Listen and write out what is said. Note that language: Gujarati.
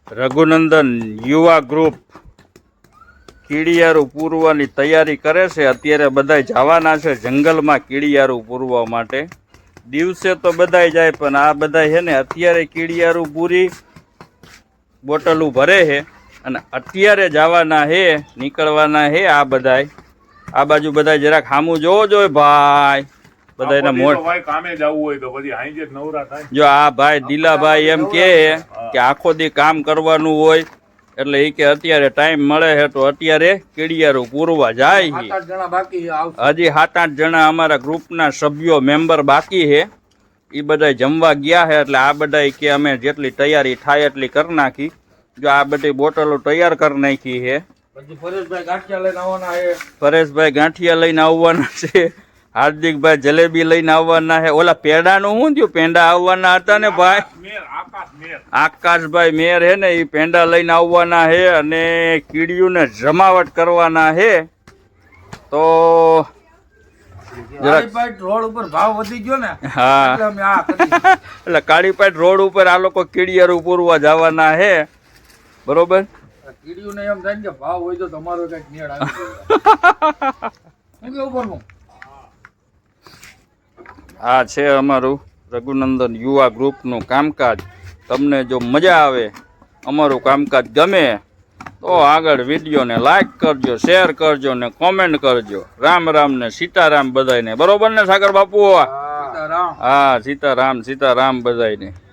રઘુનંદન યુવા ગ્રુપ કીડિયારું પૂરવાની તૈયારી કરે છે. અત્યારે બધાય જવાના છે જંગલમાં કીડિયારું પૂરવા માટે. દિવસે તો બધાય જાય, પણ આ બધાય છે ને અત્યારે કીડિયારું પૂરી બોટલું ભરે છે અને અત્યારે જવાના હે, નીકળવાના હે. આ બધાય આ બાજુ બધાય જરાક સામું જોવો જોઈએ ભાઈ. બધાયના મોઢ કામે જવું હોય તો પછી હાંજે જ નવરા થાય. જો આ ભાઈ દિલાભાઈ એમ કે આખો દી કામ કરવાનું હોય એટલે એ કે અત્યારે ટાઈમ મળે છે તો અત્યારે કીડિયારું પૂરવા જાય છે. હજી 7-8 જણા અમારા ગ્રુપના સભ્યો મેમ્બર બાકી છે. એ બધા જમવા ગયા છે એટલે આ બધા કે અમે જેટલી તૈયારી થાય એટલી કરી નાખી. જો આ બધી બોટલો તૈયાર કરી નાખી છે. પરેશભાઈ ગાંઠિયા લઈને આવવાના છે. હાર્દિકભાઈ જલેબી લઈને આવવાના છે. ઓલા પેંડાનું શું થયું? પેંડા આવવાના હતા ને ભાઈ. આકાશભાઈ મેર હે ને એ પેંડા લઈને આવવાના છે અને કીડીઓને જમાવટ કરવાના છે. તો રોડ ઉપર ભાવ વધી ગયો ને, હા, એટલે કાળીપાટ રોડ ઉપર આ લોકો કીડિયારું પૂરવા જવાના છે. બરોબર. કીડીઓને એમ થાય કે ભાવ હોય તો તમારો કઈક મેળ આવી જાય. આ છે અમારું રઘુનંદન યુવા ગ્રુપનું કામકાજ. તમને જો મજા આવે, અમારું કામકાજ ગમે તો આગળ વિડીયોને લાઈક કરજો, શેર કરજો ને કોમેન્ટ કરજો. રામ રામ ને સીતારામ બધાયને. બરોબર ને સાગર બાપુ? હા, સીતારામ સીતારામ બધાયને.